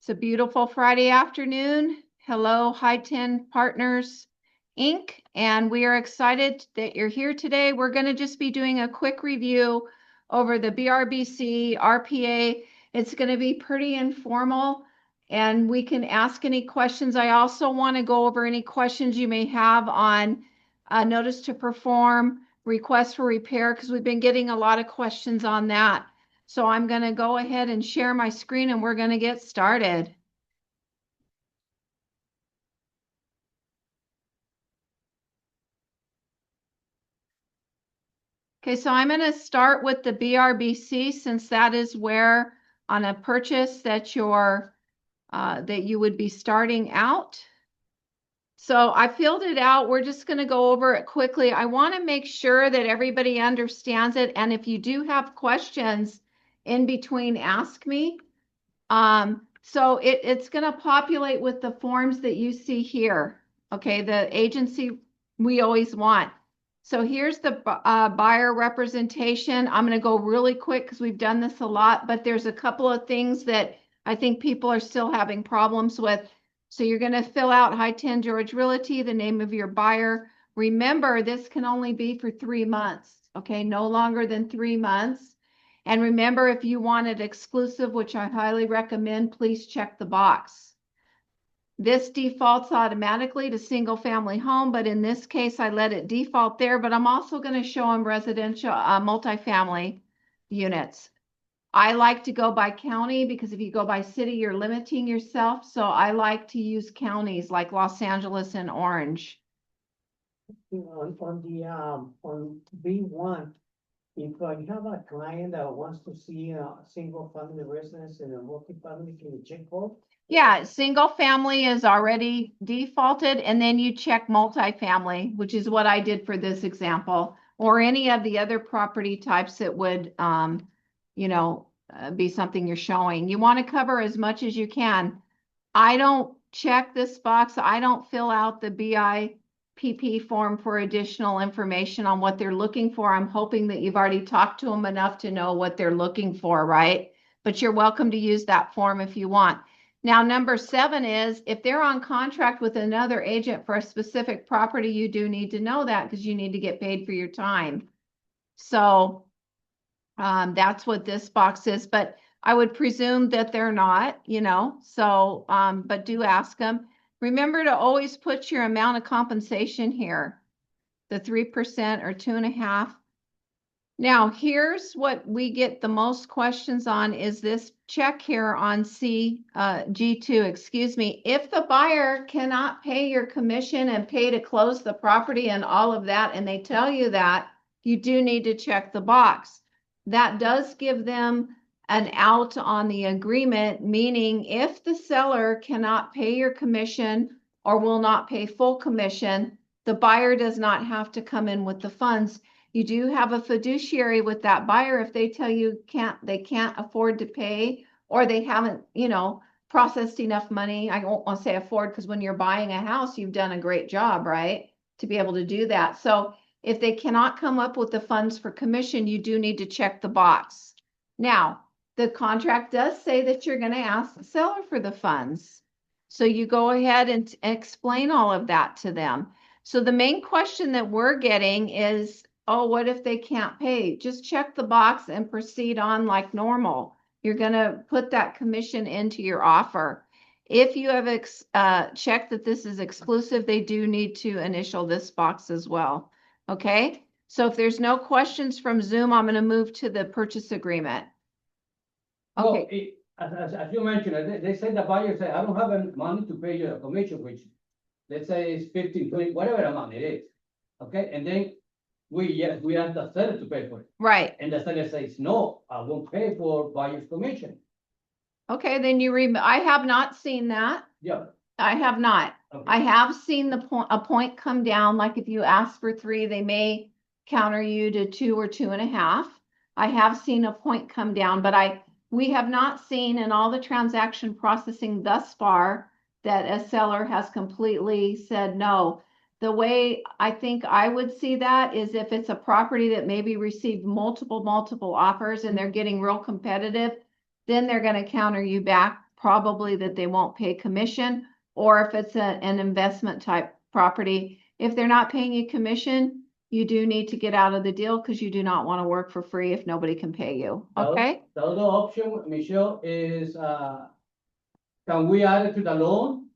It's a beautiful Friday afternoon. Hello, High 10 Partners, Inc. And we are excited that you're here today. We're going to just be doing a quick review over the BRBC, RPA. It's going to be pretty informal and we can ask any questions. I also want to go over any questions you may have on notice to perform, request for repair, because we've been getting a lot of questions on that. So I'm going to go ahead and share my screen and we're going to get started. Okay, so I'm going to start with the BRBC since that is where on a purchase that you would be starting out. So I filled it out. We're just going to go over it quickly. I want to make sure that everybody understands it. And if you do have questions in between, ask me. So it's going to populate with the forms that you see here. Okay, the agency we always want. So here's the buyer representation. I'm going to go really quick because we've done this a lot, but there's a couple of things that I think people are still having problems with. So you're going to fill out High 10 George Realty, the name of your buyer. Remember, this can only be for 3 months. Okay, no longer than 3 months. And remember, if you want it exclusive, which I highly recommend, please check the box. This defaults automatically to single family home, but in this case, I let it default there, but I'm also going to show them residential multifamily units. I like to go by county because if you go by city, you're limiting yourself. So I like to use counties like Los Angeles and Orange. On B1, if I have a client that wants to see a single family residence and a multi-family, can you check both? Yeah, single family is already defaulted, and then you check multifamily, which is what I did for this example, or any of the other property types that would, be something you're showing. You want to cover as much as you can. I don't check this box. I don't fill out the BIPP form for additional information on what they're looking for. I'm hoping that you've already talked to them enough to know what they're looking for, right? But you're welcome to use that form if you want. Now, number 7 is if they're on contract with another agent for a specific property, you do need to know that because you need to get paid for your time. So that's what this box is, but I would presume that they're not, so, but do ask them. Remember to always put your amount of compensation here, the 3% or 2.5%. Now, here's what we get the most questions on is this check here on G2, excuse me. If the buyer cannot pay your commission and pay to close the property and all of that, and they tell you that, you do need to check the box. That does give them an out on the agreement, meaning if the seller cannot pay your commission or will not pay full commission, the buyer does not have to come in with the funds. You do have a fiduciary with that buyer if they tell you they can't afford to pay or they haven't, processed enough money. I don't want to say afford because when you're buying a house, you've done a great job, right? To be able to do that. So if they cannot come up with the funds for commission, you do need to check the box. Now, the contract does say that you're going to ask the seller for the funds. So you go ahead and explain all of that to them. So the main question that we're getting is, oh, what if they can't pay? Just check the box and proceed on like normal. You're going to put that commission into your offer. If you have checked that this is exclusive, they do need to initial this box as well. Okay, so if there's no questions from Zoom, I'm going to move to the purchase agreement. Okay. Well, as you mentioned, they said the buyer said, I don't have money to pay you a commission, which let's say is 15, 20, whatever amount it is. Okay, and then we ask the seller to pay for it. Right. And the seller says, no, I won't pay for buyer's commission. Okay, then I have not seen that. Yeah. I have not. Okay. I have seen a point come down, like if you ask for 3, they may counter you to 2 or 2.5. I have seen a point come down, but we have not seen in all the transaction processing thus far that a seller has completely said no. The way I think I would see that is if it's a property that maybe received multiple offers and they're getting real competitive, then they're going to counter you back probably that they won't pay commission, or if it's an investment type property. If they're not paying you commission, you do need to get out of the deal because you do not want to work for free if nobody can pay you, okay? The other option, Michelle, is, can we add it to the loan?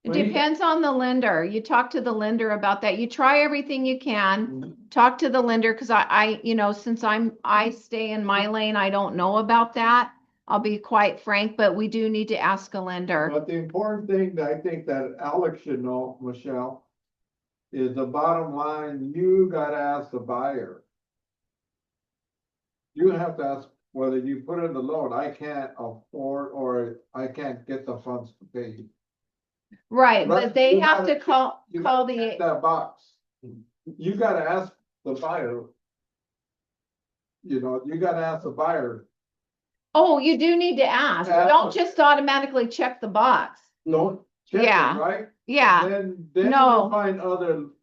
It depends on the lender. You talk to the lender about that. You try everything you can. Talk to the lender because since I stay in my lane, I don't know about that. I'll be quite frank, but we do need to ask a lender. But the important thing that I think that Alex should know, Michelle, is the bottom line, you gotta ask the buyer. You have to ask whether you put in the loan, I can't afford, or I can't get the funds to pay you. Right, but Right, they you have gotta- to call You gotta the, check that box. You gotta ask the buyer. You gotta ask the buyer, oh, you do need to ask. Ask Don't them. just automatically check the box. don't check Yeah. it, right? Yeah, Then No. you'll find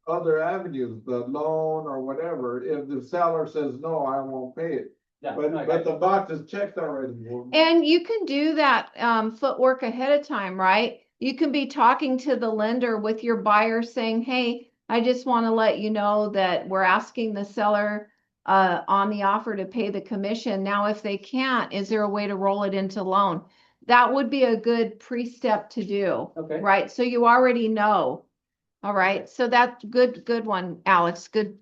other avenues, the loan or whatever, if the seller says, no, I won't pay it. Yeah, But, no, I but got the box is checked already. and you can do that footwork ahead of time, right? You can be talking to the lender with your buyer saying, hey, I just want to let you know that we're asking the seller on the offer to pay the commission. Now, if they can't, is there a way to roll it into loan? That would be a good pre-step to do, Okay. right? So you already know. All right, so that's good one, Alex. Good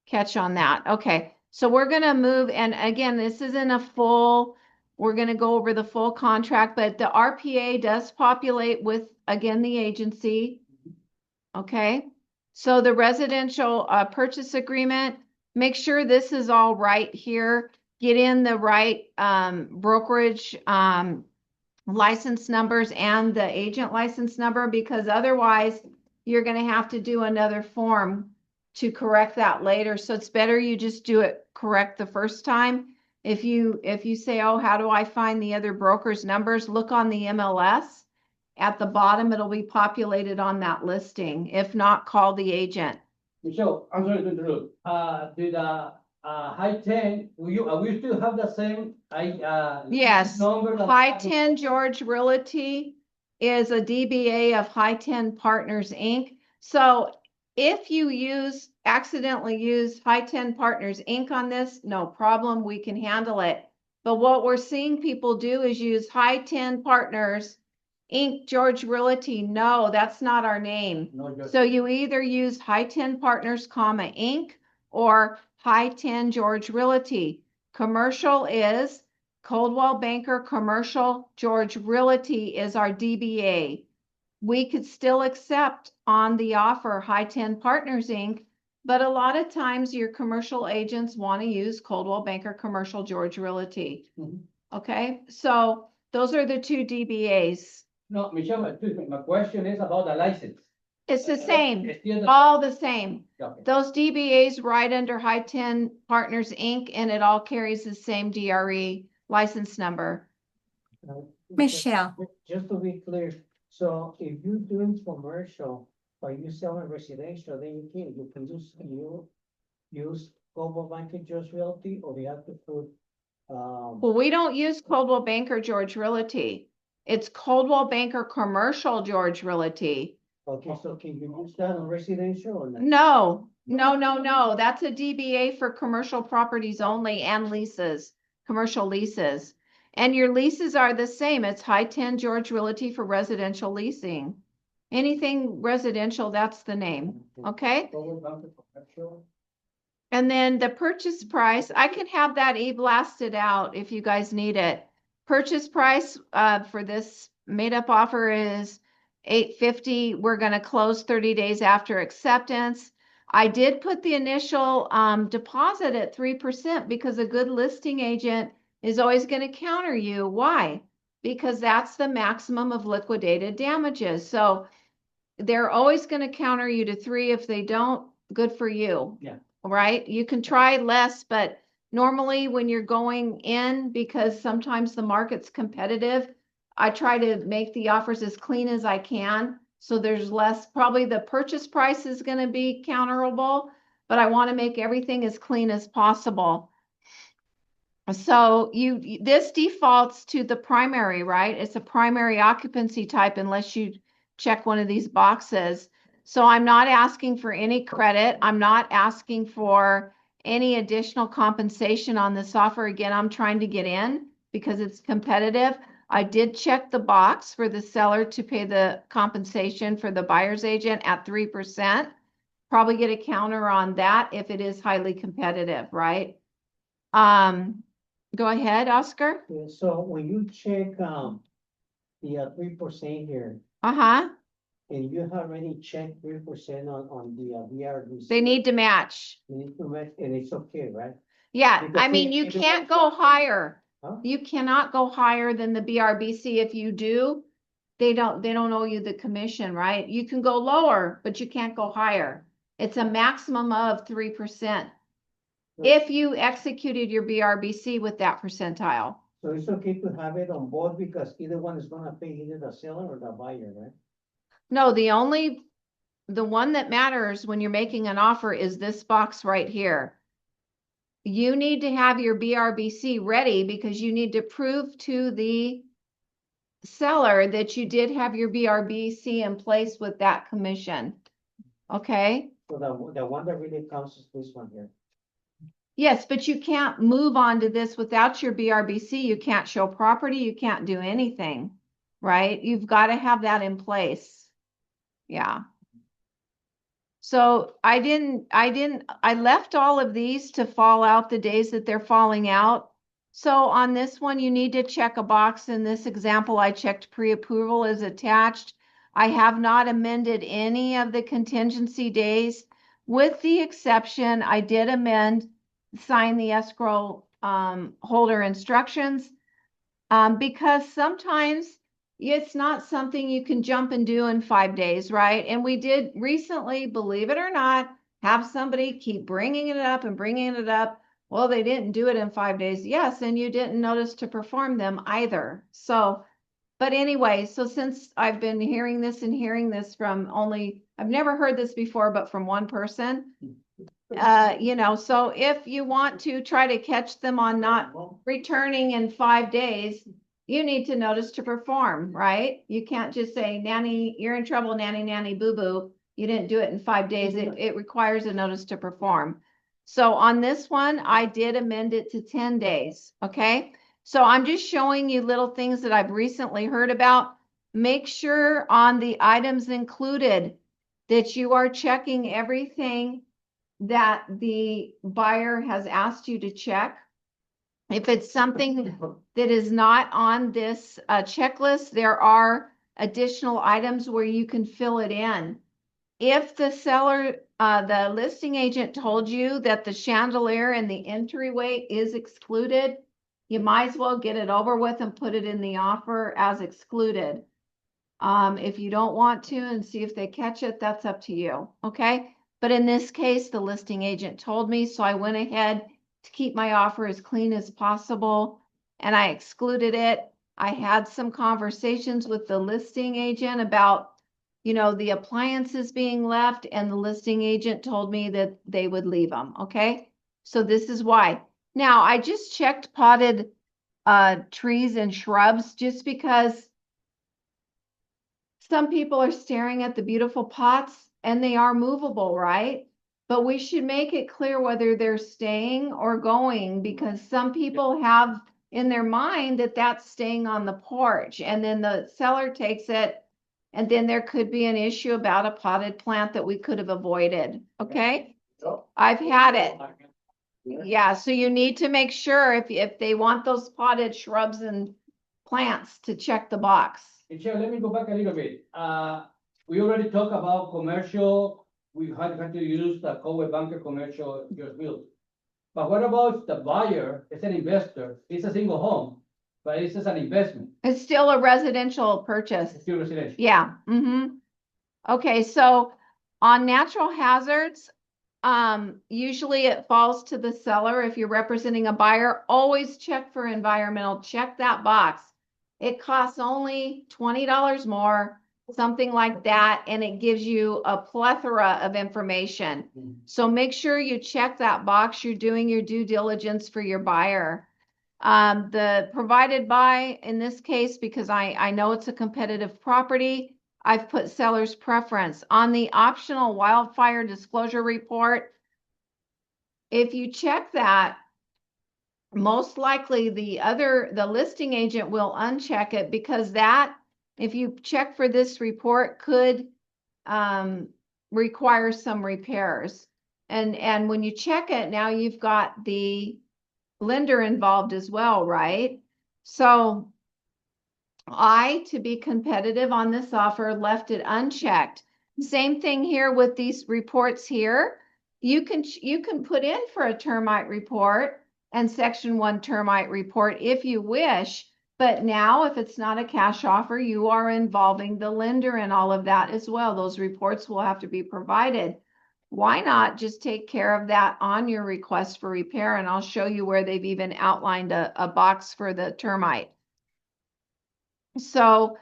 catch on that. Okay, so we're gonna move, and again, this isn't a full, we're gonna go over the full contract, but the RPA does populate with, again, the agency. Okay, so the residential purchase agreement, make sure this is all right here. Get in the right brokerage license numbers and the agent license number, because otherwise you're going to have to do another form to correct that later. So it's better you just do it correct the first time. If you say, oh, how do I find the other broker's numbers? Look on the MLS. At the bottom, it'll be populated on that listing. If not, call the agent. Michelle, I'm sorry to interrupt. Did high 10, we still have the same, Yes, number? High 10 George Realty is a DBA of High 10 Partners, Inc. So if you accidentally use High 10 Partners, Inc. on this, no problem, we can handle it. But what we're seeing people do is use High 10 Partners, Inc. George Realty. No, that's not our name. No, So you either use High 10 Partners, comma, Inc. or High 10 George Realty. Commercial is Coldwell Banker Commercial. George Realty is our DBA. We could still accept on the offer High 10 Partners, Inc., but a lot of times your commercial agents want to use Coldwell Banker Commercial George Realty. Mhm. Okay, so those are the two DBAs. No, Michelle, excuse me, my question is about the license. It's the same, It's still the- all the same. Okay. Those DBAs right under High 10 Partners, Inc., and it all carries the same DRE license number. Michelle. Just to be clear, so if you're doing commercial, but you selling residential, then you can use Global Banking Just Realty, or you have to put, Well, we don't use Coldwell Banker George Realty. It's Coldwell Banker Commercial George Realty. okay, so can you use that on residential or not? No. That's a DBA for commercial properties only and leases, commercial leases. And your leases are the same. It's High 10 George Realty for residential leasing. Anything residential, that's the name, okay? And then the purchase price, I can have that e-blasted out if you guys need it. Purchase price for this made-up offer is $850. We're going to close 30 days after acceptance. I did put the initial deposit at 3% because a good listing agent is always going to counter you. Why? Because that's the maximum of liquidated damages. So they're always going to counter you to 3. If they don't, good for you. Yeah. Right? You can try less, but normally when you're going in, because sometimes the market's competitive, I try to make the offers as clean as I can. So there's less, probably the purchase price is going to be counterable, but I want to make everything as clean as possible. So this defaults to the primary, right? It's a primary occupancy type unless you check one of these boxes. So I'm not asking for any credit. I'm not asking for any additional compensation on this offer. Again, I'm trying to get in because it's competitive. I did check the box for the seller to pay the compensation for the buyer's agent at 3%. Probably get a counter on that if it is highly competitive, right? Go ahead, Oscar. Yeah, so when you check, the 3% here, Uh-huh. and you have already checked 3% on the, VRBC. They need to match. You need to match, and it's okay, right? Yeah, I Because mean, if- you if it can't was- go higher. Huh? You cannot go higher than the BRBC. If you do, they don't owe you the commission, right? You can go lower, but you can't go higher. It's a maximum of 3%. If you executed your BRBC with that percentile. So it's okay to have it on both because either one is gonna pay either the seller or the buyer, right? No, the one that matters when you're making an offer is this box right here. You need to have your BRBC ready because you need to prove to the seller that you did have your BRBC in place with that commission. Okay? So the one that really counts is this one here. Yes, but you can't move on to this without your BRBC. You can't show property. You can't do anything, right? You've got to have that in place. Yeah. So I left all of these to fall out the days that they're falling out. So on this one, you need to check a box. In this example, I checked pre-approval is attached. I have not amended any of the contingency days, with the exception, I did amend, sign the escrow holder instructions, because sometimes it's not something you can jump and do in 5 days, right? And we did recently, believe it or not, have somebody keep bringing it up and bringing it up. Well, they didn't do it in 5 days. Yes, and you didn't notice to perform them either. So, but anyway, so since I've been hearing this from I've never heard this before, but from one person, so if you want to try to catch them on not returning in 5 days, you need to notice to perform, right? You can't just say, nanny, you're in trouble, nanny, nanny, boo-boo. You didn't do it in 5 days. It requires a notice to perform. So on this one, I did amend it to 10 days, okay? So I'm just showing you little things that I've recently heard about. Make sure on the items included that you are checking everything that the buyer has asked you to check. If it's something that is not on this checklist, there are additional items where you can fill it in. If the seller, the listing agent told you that the chandelier and the entryway is excluded, you might as well get it over with and put it in the offer as excluded. If you don't want to and see if they catch it, that's up to you, okay? But in this case, the listing agent told me, so I went ahead to keep my offer as clean as possible, and I excluded it. I had some conversations with the listing agent about, the appliances being left, and the listing agent told me that they would leave them, okay? So this is why. Now, I just checked potted trees and shrubs just because some people are staring at the beautiful pots and they are movable, right? But we should make it clear whether they're staying or going, because some people have in their mind that that's staying on the porch, and then the seller takes it, and then there could be an issue about a potted plant that we could have avoided, okay? I've had it. Yeah, so you need to make sure if they want those potted shrubs and plants to check the box. Michelle, let me go back a little bit. We already talked about commercial. We had to use the Cowe Banker commercial just built. But what about the buyer? It's an investor. It's a single home, but it's just an investment. It's still a residential purchase. It's still residential. Yeah. Okay, so on natural hazards, usually it falls to the seller. If you're representing a buyer, always check for environmental, check that box. It costs only $20 more, something like that, and it gives you a plethora of information. So make sure you check that box. You're doing your due diligence for your buyer. The provided by, in this case, because I know it's a competitive property, I've put seller's preference. On the optional wildfire disclosure report, if you check that, most likely the listing agent will uncheck it because that, if you check for this report, could require some repairs. And when you check it, now you've got the lender involved as well, right? So to be competitive on this offer, left it unchecked. Same thing here with these reports here. You can put in for a termite report and section 1 termite report if you wish, but now if it's not a cash offer, you are involving the lender in all of that as well. Those reports will have to be provided. Why not just take care of that on your request for repair? And I'll show you where they've even outlined a box for the termite. So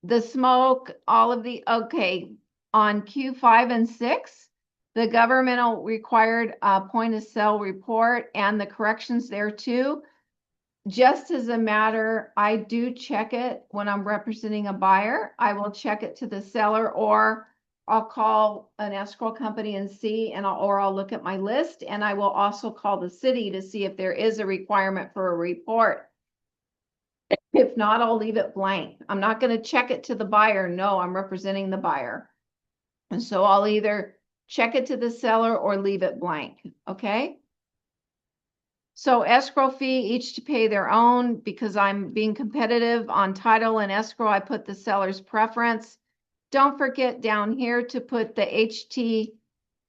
the smoke, all of the, okay, on Q5 and 6, the governmental required point of sale report and the corrections there too. Just as a matter, I do check it when I'm representing a buyer. I will check it to the seller, or I'll call an escrow company and see, or I'll look at my list, and I will also call the city to see if there is a requirement for a report. If not, I'll leave it blank. I'm not going to check it to the buyer. No, I'm representing the buyer. And so I'll either check it to the seller or leave it blank. Okay. So escrow fee, each to pay their own, because I'm being competitive on title and escrow. I put the seller's preference. Don't forget down here to put the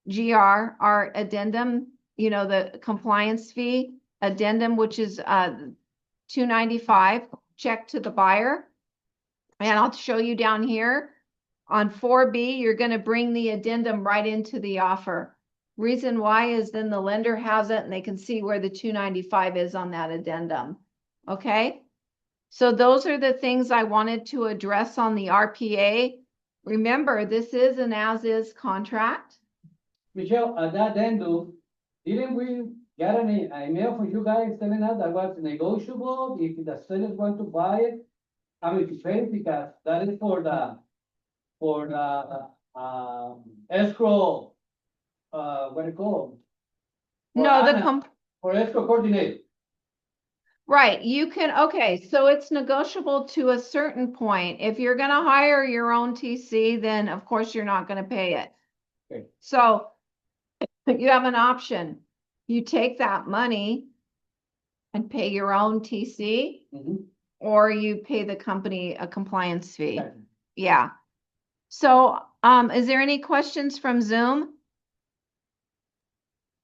HTGR, our addendum, you know, the compliance fee addendum, which is $295. Check to the buyer. And I'll show you down here on 4B, you're going to bring the addendum right into the offer. Reason why is then the lender has it and they can see where the $295 is on that addendum. Okay. So those are the things I wanted to address on the RPA. Remember, this is an as-is contract. Michelle, at that end, didn't we get an email from you guys telling us that was negotiable if the seller want to buy it? I mean, to pay it, because that is for the escrow, what do you call it? No, For escrow coordinator. right. You can, okay. So it's negotiable to a certain point. If you're going to hire your own TC, then of course you're not going to pay it. Okay. So you have an option. You take that money and pay your own TC, or you pay the company a compliance fee. Okay. Yeah. So, is there any questions from Zoom?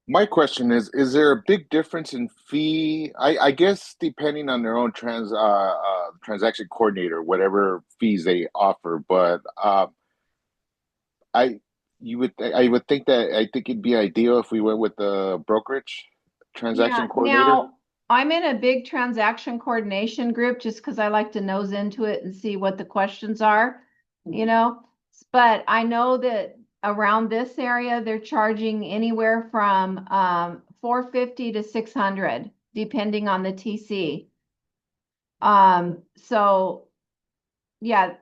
My question is there a big difference in fee? I guess depending on their own transaction coordinator, whatever fees they offer, but I would think it'd be ideal if we went with the brokerage transaction coordinator. Now I'm in a big transaction coordination group just because I like to nose into it and see what the questions are, you know. But I know that around this area, they're charging anywhere from $450 to $600, depending on the TC. So yeah,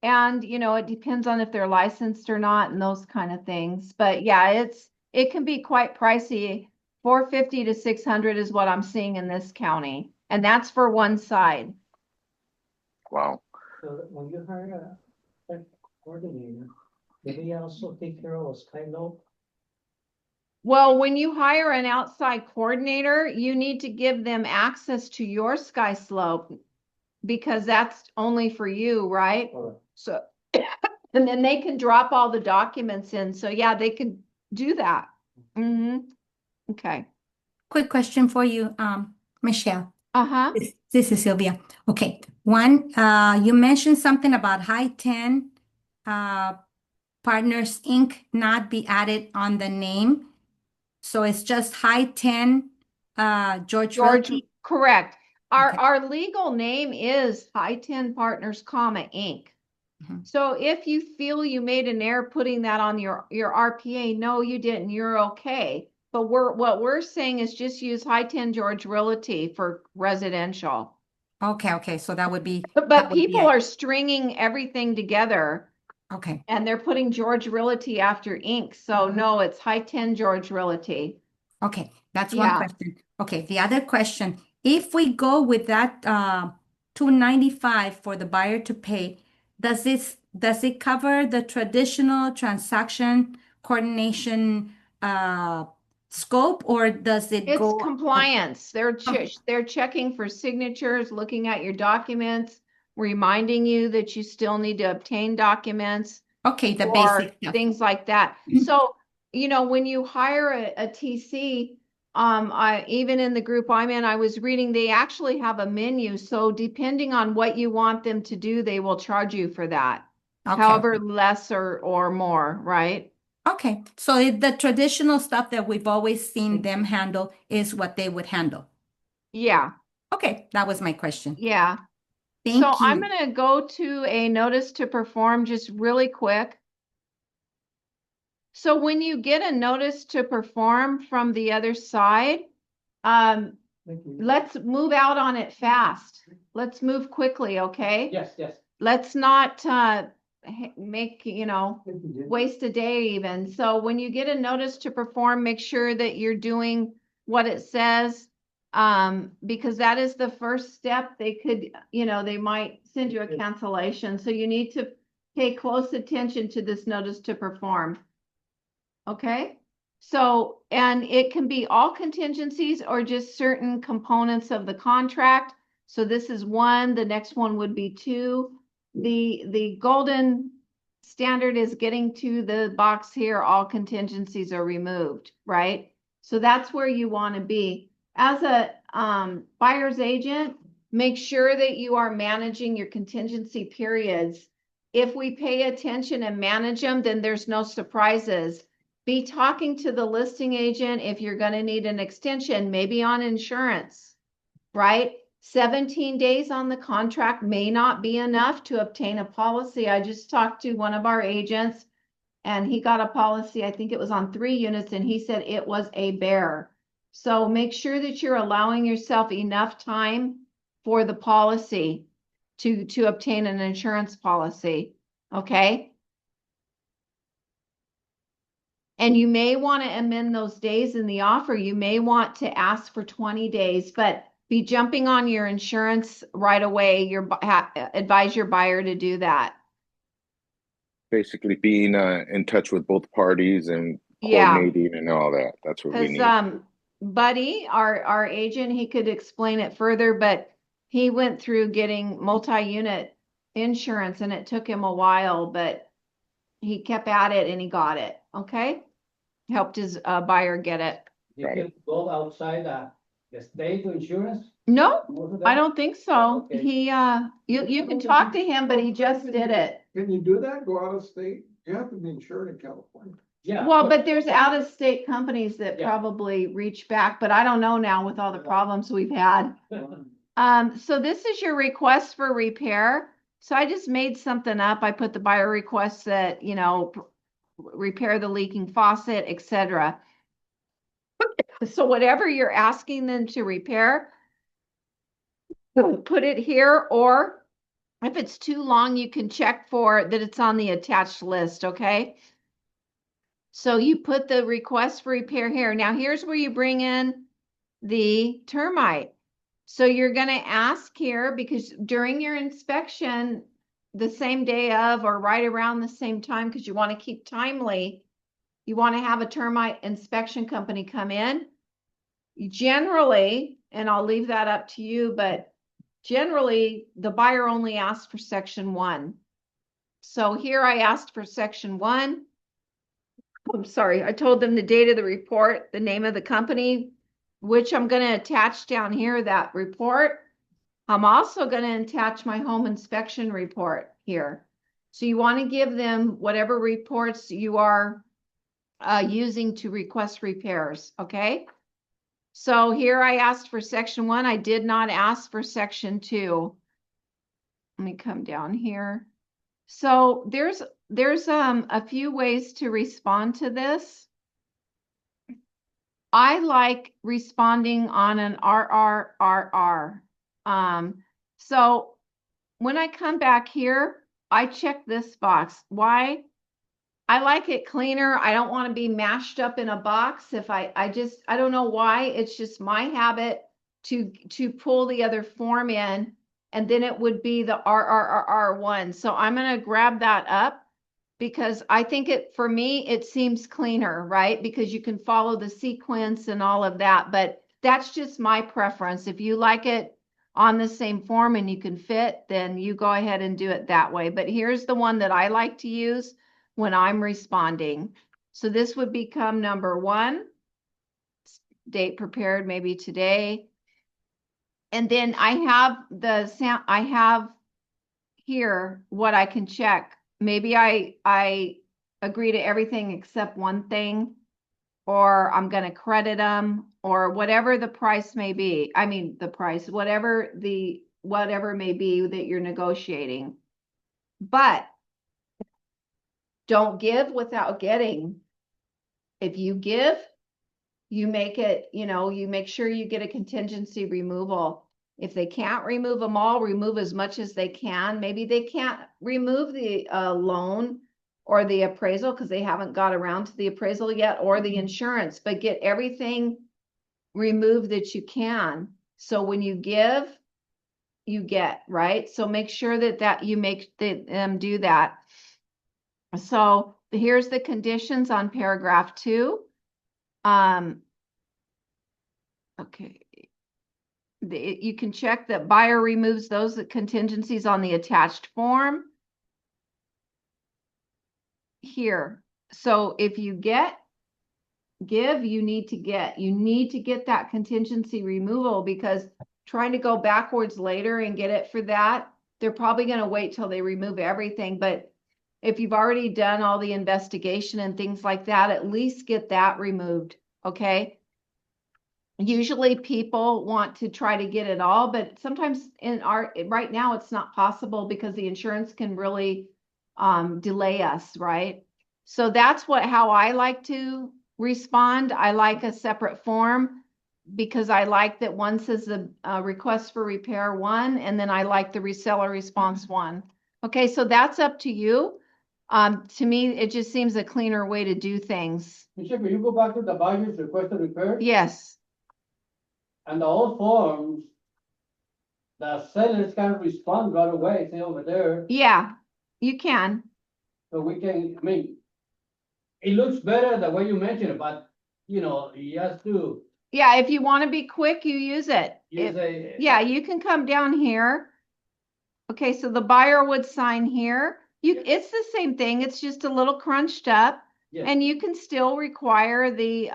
and you know, it depends on if they're licensed or not and those kind of things. But yeah, it can be quite pricey. $450 to $600 is what I'm seeing in this county, and that's for one side. Wow. So when you hire a coordinator, do they also take care of a skylope? Well, when you hire an outside coordinator, you need to give them access to your sky slope because that's only for you, right? So, and then they can drop all the documents in. So yeah, they can do that. Okay. Quick question for you, Michelle. Uh-huh. This is Sylvia. Okay. One, you mentioned something about High 10 Partners Inc. not be added on the name. So it's just High 10 George Realty. Correct. Okay. Our legal name is High 10 Partners, Inc. So if you feel you made an error putting that on your RPA, no, you didn't. You're okay. But what we're saying is just use High-10 George Realty for residential. Okay, so that would be, But that would be people it. are stringing everything together Okay, and they're putting George Realty after Inc. So no, it's High-10 George Realty. okay, that's one Yeah. question. Okay, the other question, if we go with that $295 for the buyer to pay, does it cover the traditional transaction coordination scope, or does it It's go? compliance. Okay. They're checking for signatures, looking at your documents, reminding you that you still need to obtain documents Okay, the or basic stuff. things like that. So, when you hire a TC, even in the group I'm in, I was reading, they actually have a menu. So depending on what you want them to do, they will charge you for that. Okay, However, okay. less or more, right? Okay, so the traditional stuff that we've always seen them handle is what they would handle. Yeah, Okay, that was my question. yeah. So Thank I'm you. going to go to a notice to perform just really quick. So when you get a notice to perform from the other side, let's move out on it fast. Let's move quickly, okay? Yes, yes. Let's not make, waste a day even. So when you get a notice to perform, make sure that you're doing what it says, because that is the first step. They could, they might send you a cancellation. So you need to pay close attention to this notice to perform. Okay? So, and it can be all contingencies or just certain components of the contract. So this is one, the next one would be two. The golden standard is getting to the box here, all contingencies are removed, right? So that's where you want to be. As a buyer's agent, make sure that you are managing your contingency periods. If we pay attention and manage them, then there's no surprises. Be talking to the listing agent if you're going to need an extension, maybe on insurance, right? 17 days on the contract may not be enough to obtain a policy. I just talked to one of our agents and he got a policy, I think it was on 3 units, and he said it was a bear. So make sure that you're allowing yourself enough time for the policy to obtain an insurance policy, okay? And you may want to amend those days in the offer. You may want to ask for 20 days, but be jumping on your insurance right away. Advise your buyer to do that. Basically being in touch with both parties and Yeah. coordinating and all that. That's what we need. Because Buddy, our agent, he could explain it further, but he went through getting multi-unit insurance and it took him a while, but he kept at it and he got it. Okay. Helped his buyer get it. You can go outside the state insurance? No, Most of I them? don't think so. Okay. He, you can talk to him, but he just did it. Can you do that? Go out of state? You have to be insured in California. Yeah. Well, but there's out-of-state companies that Yeah. probably reach back, but I don't know now with all the problems we've had. So this is your request for repair. So I just made something up. I put the buyer request that, repair the leaking faucet, etc. So whatever you're asking them to repair, put it here, or if it's too long, you can check for that it's on the attached list, okay? So you put the request for repair here. Now here's where you bring in the termite. So you're going to ask here, because during your inspection, the same day of or right around the same time, because you want to keep timely, you want to have a termite inspection company come in. Generally, and I'll leave that up to you, but generally the buyer only asks for section 1. So here I asked for section 1. I'm sorry, I told them the date of the report, the name of the company, which I'm going to attach down here, that report. I'm also going to attach my home inspection report here. So you want to give them whatever reports you are using to request repairs, okay? So here I asked for section 1. I did not ask for section 2. Let me come down here. So there's a few ways to respond to this. I like responding on an RRRR. So when I come back here, I check this box. Why? I like it cleaner. I don't want to be mashed up in a box. If I don't know why. It's just my habit to pull the other form in, and then it would be the RRRR1. So I'm going to grab that up because I think for me, it seems cleaner, right? Because you can follow the sequence and all of that, but that's just my preference. If you like it on the same form and you can fit, then you go ahead and do it that way. But here's the one that I like to use when I'm responding. So this would become number 1, date prepared, maybe today. And then I have here what I can check. Maybe I agree to everything except one thing, or I'm going to credit them, or whatever the price may be. I mean, the price, whatever may be that you're negotiating. But don't give without getting. If you give, you make it, you make sure you get a contingency removal. If they can't remove them all, remove as much as they can. Maybe they can't remove the loan or the appraisal because they haven't got around to the appraisal yet, or the insurance, but get everything removed that you can. So when you give, you get, right? So make sure that you make them do that. So here's the conditions on paragraph 2. Okay. You can check that buyer removes those contingencies on the attached form here. So if you give, you need to get that contingency removal, because trying to go backwards later and get it for that, they're probably going to wait till they remove everything. But if you've already done all the investigation and things like that, at least get that removed. Okay. Usually people want to try to get it all, but sometimes right now it's not possible because the insurance can really delay us, right? So that's how I like to respond. I like a separate form because I like that one says the request for repair 1, and then I like the reseller response 1. Okay, so that's up to you. To me, it just seems a cleaner way to do things. Michelle, will you go back to the buyer's request to repair? Yes. And the old forms, the sellers can respond right away, say over there, Yeah, you can. so we can, I mean, it looks better the way you mentioned it, but, you have to Yeah, if you want to be quick, you use it. use a. Yeah, you can come down here. Okay, so the buyer would sign here. It's the same thing. It's just a little crunched up, Yes. and you can still require the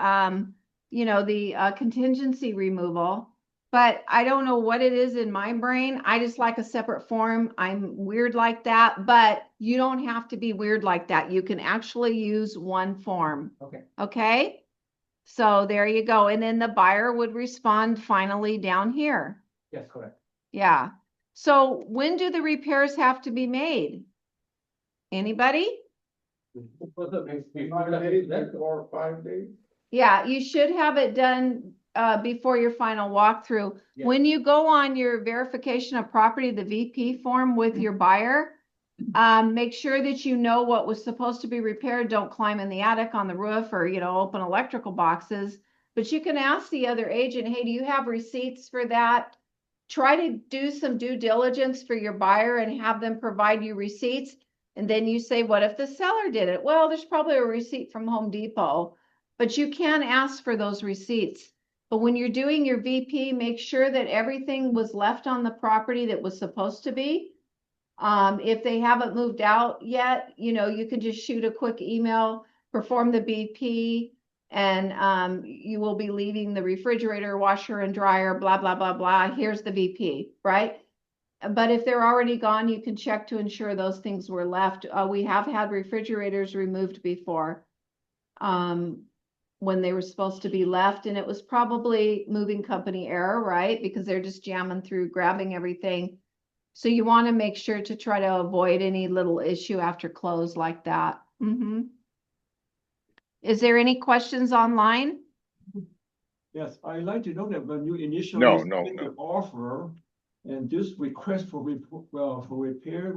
contingency removal. But I don't know what it is in my brain. I just like a separate form. I'm weird like that, but you don't have to be weird like that. You can actually use one form. Okay. Okay. So there you go. And then the buyer would respond finally down here. Yes, correct. Yeah. So when do the repairs have to be made? Anybody? Before the- 5 days or 5 days? Yeah, you should have it done before your final walkthrough. Yeah. When you go on your verification of property, the VP form with your buyer, make sure that you know what was supposed to be repaired. Don't climb in the attic, on the roof, or, open electrical boxes. But you can ask the other agent, hey, do you have receipts for that? Try to do some due diligence for your buyer and have them provide you receipts. And then you say, what if the seller did it? Well, there's probably a receipt from Home Depot, but you can ask for those receipts. But when you're doing your VP, make sure that everything was left on the property that was supposed to be. If they haven't moved out yet, you can just shoot a quick email, perform the BP, and you will be leaving the refrigerator, washer and dryer, blah, blah, blah, blah. Here's the VP, right? But if they're already gone, you can check to ensure those things were left. We have had refrigerators removed before when they were supposed to be left, and it was probably moving company error, right? Because they're just jamming through, grabbing everything. So you want to make sure to try to avoid any little issue after close like that. Is there any questions online? Yes, I'd like to know that when you initially No, submit no. the offer and this request for for repair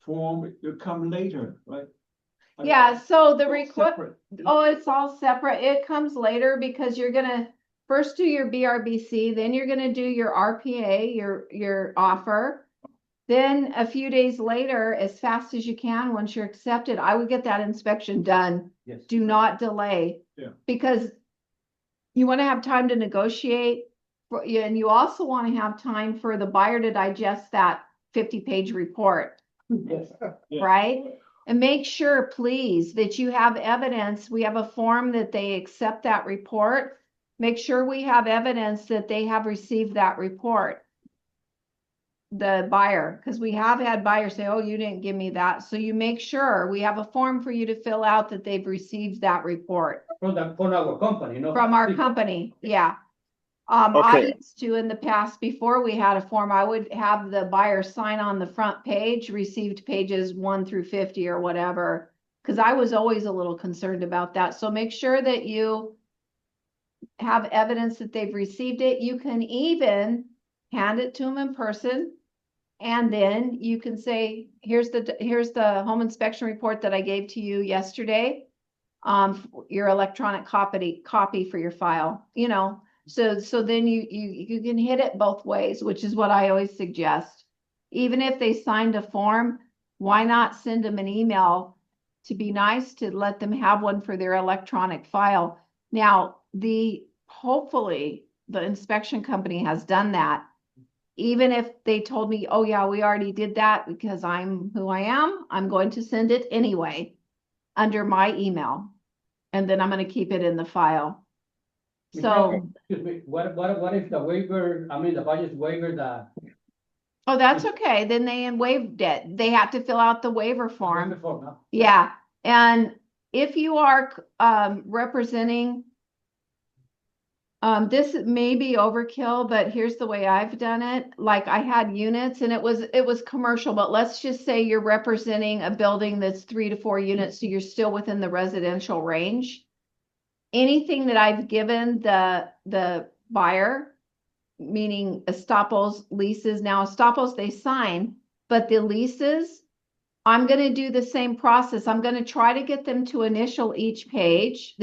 form will come later, right? Yeah, so the All request, separate. oh, it's all separate. It comes later because you're gonna first do your BRBC, then you're gonna do your RPA, your offer. Then a few days later, as fast as you can, once you're accepted, I would get that inspection done. Yes. Do not delay. Yeah. Because you want to have time to negotiate, and you also want to have time for the buyer to digest that 50-page report, Yes. Yeah. right? And make sure, please, that you have evidence. We have a form that they accept that report. Make sure we have evidence that they have received that report, the buyer, because we have had buyers say, oh, you didn't give me that. So you make sure we have a form for you to fill out that they've received that report. From our company, no? From our company, yeah. I Okay. used to in the past, before we had a form, I would have the buyer sign on the front page, received pages 1 through 50 or whatever, because I was always a little concerned about that. So make sure that you have evidence that they've received it. You can even hand it to them in person. And then you can say, here's the home inspection report that I gave to you yesterday. Your electronic copy for your file, So then you can hit it both ways, which is what I always suggest. Even if they signed a form, why not send them an email to be nice, to let them have one for their electronic file? Now, hopefully the inspection company has done that. Even if they told me, oh yeah, we already did that because I'm who I am, I'm going to send it anyway under my email. And then I'm going to keep it in the file. So, Excuse me, what if the waiver, the buyer's waiver, oh, that's okay. Then they waived it. They have to fill out the waiver form. waiver form, no? Yeah. And if you are representing, this may be overkill, but here's the way I've done it. Like I had units and it was commercial, but let's just say you're representing a building that's 3 to 4 units, so you're still within the residential range. Anything that I've given the buyer, meaning estoppels, leases, now estoppels they sign, but the leases, I'm going to do the same process. I'm going to try to get them to initial each page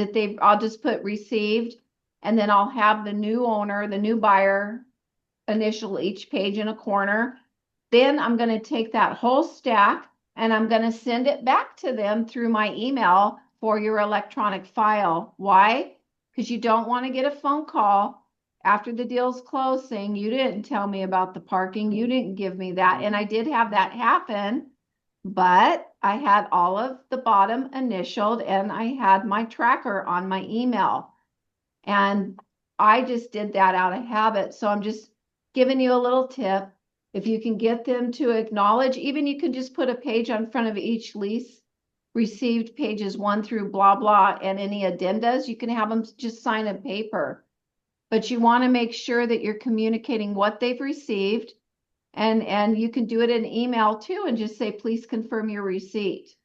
I'll just put received, and then I'll have the new owner, the new buyer, initial each page in a corner. Then I'm going to take that whole stack and I'm going to send it back to them through my email for your electronic file. Why? Because you don't want to get a phone call after the deal's closed saying, you didn't tell me about the parking, you didn't give me that. And I did have that happen, but I had all of the bottom initialed and I had my tracker on my email. And I just did that out of habit. So I'm just giving you a little tip. If you can get them to acknowledge, even you can just put a page on front of each lease, received pages 1 through blah, blah, and any addendas, you can have them just sign a paper. But you want to make sure that you're communicating what they've received, and you can do it in email too and just say, please confirm your receipt.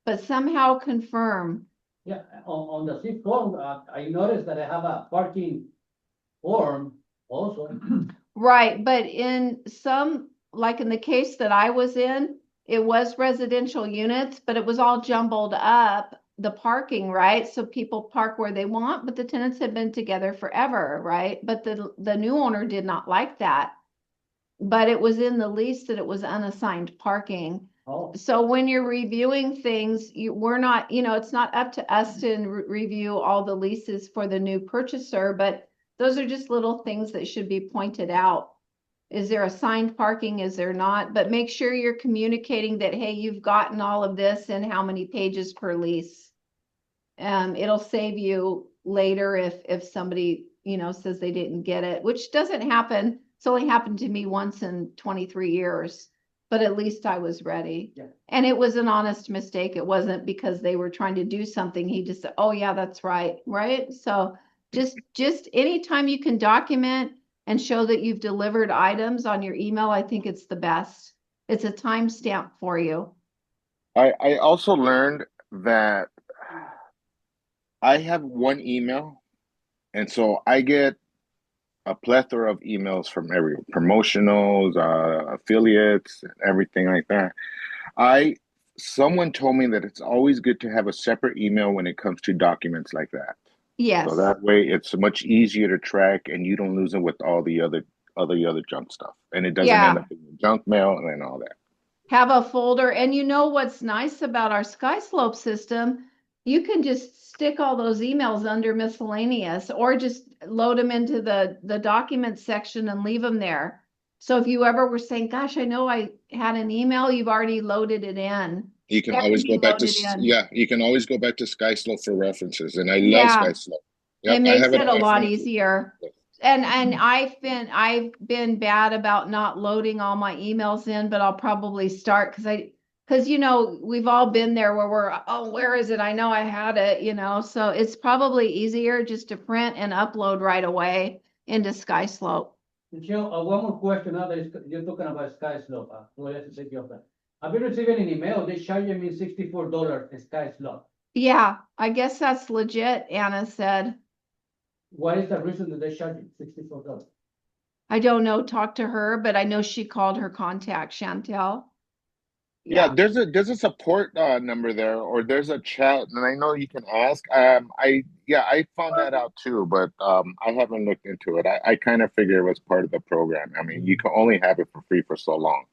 But somehow confirm. Yeah, on the C form, I noticed that I have a parking form also. Right, but in some, like in the case that I was in, it was residential units, but it was all jumbled up, the parking, right? So people park where they want, but the tenants had been together forever, right? But the new owner did not like that. But it was in the lease that it was unassigned parking. Oh, So when you're reviewing things, we're not, it's not up to us to review all the leases for the new purchaser, but those are just little things that should be pointed out. Is there assigned parking? Is there not? But make sure you're communicating that, hey, you've gotten all of this and how many pages per lease. It'll save you later if somebody, says they didn't get it, which doesn't happen. It's only happened to me once in 23 years, but at least I was ready. Yeah. And it was an honest mistake. It wasn't because they were trying to do something. He just said, oh yeah, that's right. Right. So just anytime you can document and show that you've delivered items on your email, I think it's the best. It's a timestamp for you. I also learned that I have one email And so I get a plethora of emails from every promotionals, affiliates, everything like that. Someone told me that it's always good to have a separate email when it comes to documents like that. So Yes. that way it's much easier to track and you don't lose it with all the other junk stuff. And it doesn't end Yeah. up in your junk mail and all that. Have a folder. And you know what's nice about our SkySlope system? You can just stick all those emails under miscellaneous or just load them into the documents section and leave them there. So if you ever were saying, gosh, I know I had an email, you've already loaded it in. You can That can always be go back to loaded in. yeah, you can always go back to SkySlope for references. And I love Yeah, SkySlope. it Yep, I makes have it it a on my lot phone too. easier. And I've been bad about not loading all my emails in, but I'll probably start because you know, we've all been there where we're, oh, where is it? I know I had it, you know, so it's probably easier just to print and upload right away into SkySlope. Michelle, one more question now that you're talking about SkySlope. Well, let's take your time. I've been receiving an email, they charging me $64 SkySlope. Yeah, I guess that's legit, Anna said. What is the reason that they charge you $64? I don't know, talk to her, but I know she called her contact, Chantel. Yeah, Yeah. there's a support number there, or there's a chat, and I know you can ask. I found that out too, but I haven't looked into it. I kind of figure it was part of the program. I mean, you can only have it for free for so long.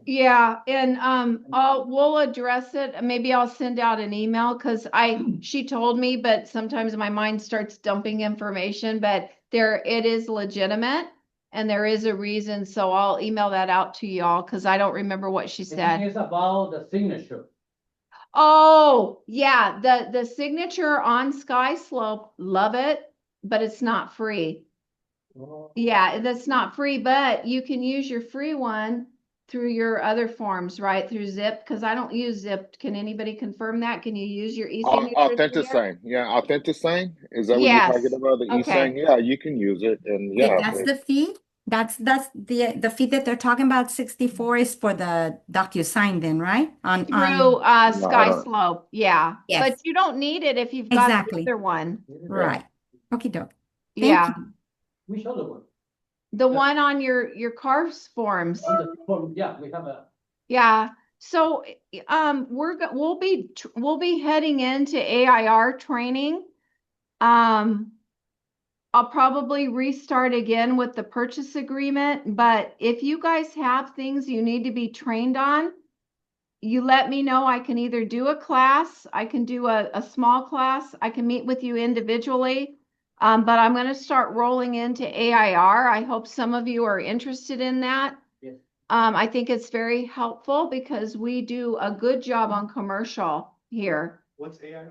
Yeah, and we'll address it. Maybe I'll send out an email because she told me, but sometimes my mind starts dumping information, but it is legitimate and there is a reason. So I'll email that out to y'all because I don't remember what she said. It's about the signature. Oh, yeah, the signature on SkySlope, love it, but it's not free. Yeah, that's not free, but you can use your free one through your other forms, right? Through Zip, because I don't use Zip. Can anybody confirm that? Can you use your e-signature through there? Authentic yeah, Authentic Sign. Is that what you're talking Yes. about? The e-sign? Okay. Yeah, you can use it, and Okay, yeah, that's the fee. That's the fee that they're talking about. 64 is for the DocuSign then, right? On Through no, I don't. SkySlope, yeah. But yes, you don't need it if you've got the exactly. other one. Right. Okay, doke. Thank Yeah. you. Which other one? The one on your CARS forms. On the form, yeah, we have a. Yeah. So we'll be heading into AIR training. I'll probably restart again with the purchase agreement, but if you guys have things you need to be trained on, you let me know. I can either do a class, I can do a small class, I can meet with you individually. But I'm going to start rolling into AIR. I hope some of you are interested in that. Yes. I think it's very helpful because we do a good job on commercial here. What's AI?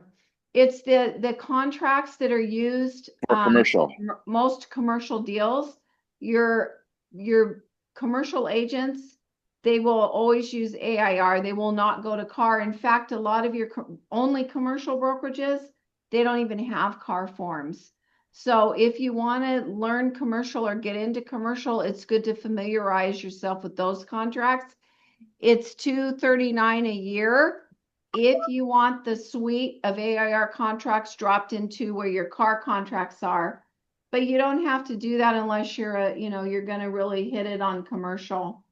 It's the contracts that are used For commercial. most commercial deals. Your commercial agents, they will always use AIR. They will not go to CAR. In fact, a lot of your only commercial brokerages, they don't even have CAR forms. So if you want to learn commercial or get into commercial, it's good to familiarize yourself with those contracts. It's $239 a year. If you want the suite of AIR contracts dropped into where your CAR contracts are, but you don't have to do that unless you're you're going to really hit it on commercial.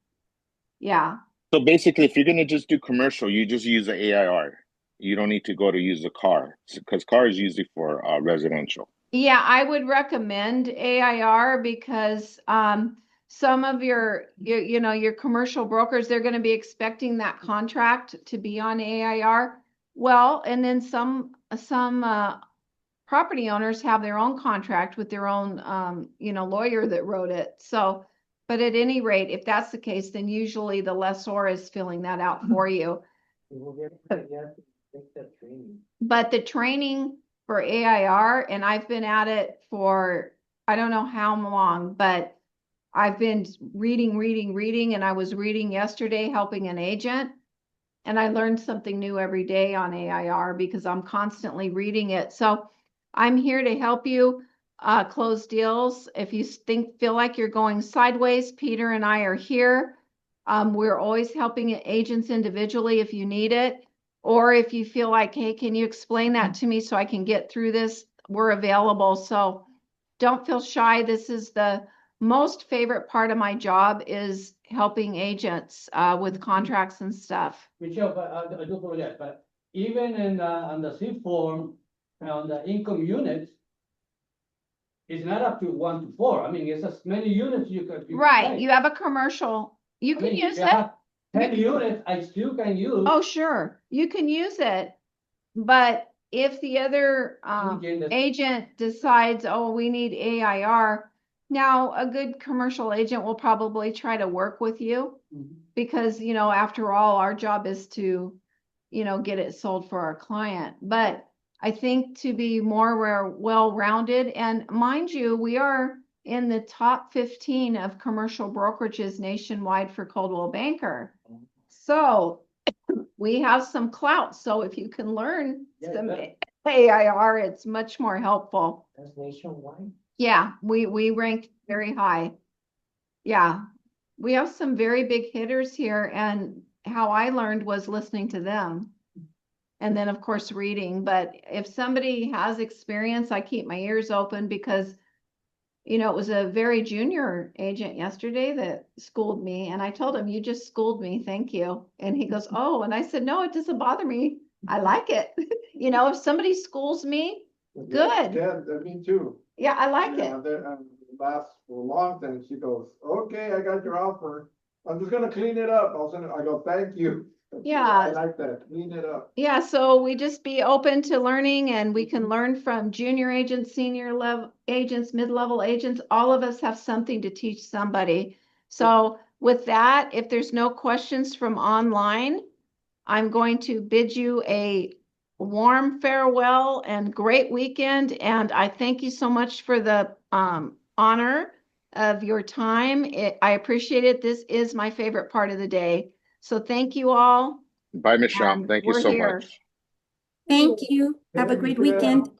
Yeah. So basically, if you're gonna just do commercial, you just use the AIR. You don't need to go to use the car because car is usually for residential. Yeah, I would recommend AIR because some of your commercial brokers, they're going to be expecting that contract to be on AIR. Well, and then some property owners have their own contract with their own lawyer that wrote it. So, but at any rate, if that's the case, then usually the lessor is filling that out for you. But the training for AIR, and I've been at it for I don't know how long, but I've been reading, and I was reading yesterday, helping an agent, and I learned something new every day on AIR because I'm constantly reading it. So I'm here to help you close deals. If you feel like you're going sideways, Peter and I are here. We're always helping agents individually if you need it. Or if you feel like, hey, can you explain that to me so I can get through this? we're available. So don't feel shy. This is the most favorite part of my job is helping agents with contracts and stuff. Michelle, but I do apologize, but even in, on the C form, on the income units, it's not up to 1 to 4. I mean, it's as many units you could. Right, make. you have a commercial, you I can mean, use if you it. have 10 units, I still can use. Oh, sure, you can use it. But if the other agent decides, oh, we need AIR, now a good commercial agent will probably try to work with you because, you know, after all, our job is to, you know, get it sold for our client. But I think to be more well-rounded, and mind you, we are in the top 15 of commercial brokerages nationwide for Coldwell Banker. So we have some clout. So if you can learn some AIR, it's much more helpful. That's nationwide. Yeah, we rank very high. Yeah, we have some very big hitters here, and how I learned was listening to them. And then, of course, reading. But if somebody has experience, I keep my ears open because, you know, it was a very junior agent yesterday that schooled me. And I told him, you just schooled me. Thank you. And he goes, oh, and I said, no, it doesn't bother me. I like it. You know, if somebody schools me, good. Yeah, me too. Yeah, I like it. Yeah, last for a long time, she goes, okay, I got your offer. I'm just gonna clean it up. I go, thank you. Yeah. I like that, clean it up. Yeah, so we just be open to learning, and we can learn from junior agents, senior level agents, mid-level agents. All of us have something to teach somebody. So with that, if there's no questions from online, I'm going to bid you a warm farewell and great weekend. And I thank you so much for the honor of your time. I appreciate it. This is my favorite part of the day. So thank you all. Bye, Michelle. Thank you We're so here. much. Thank you. Have a great weekend.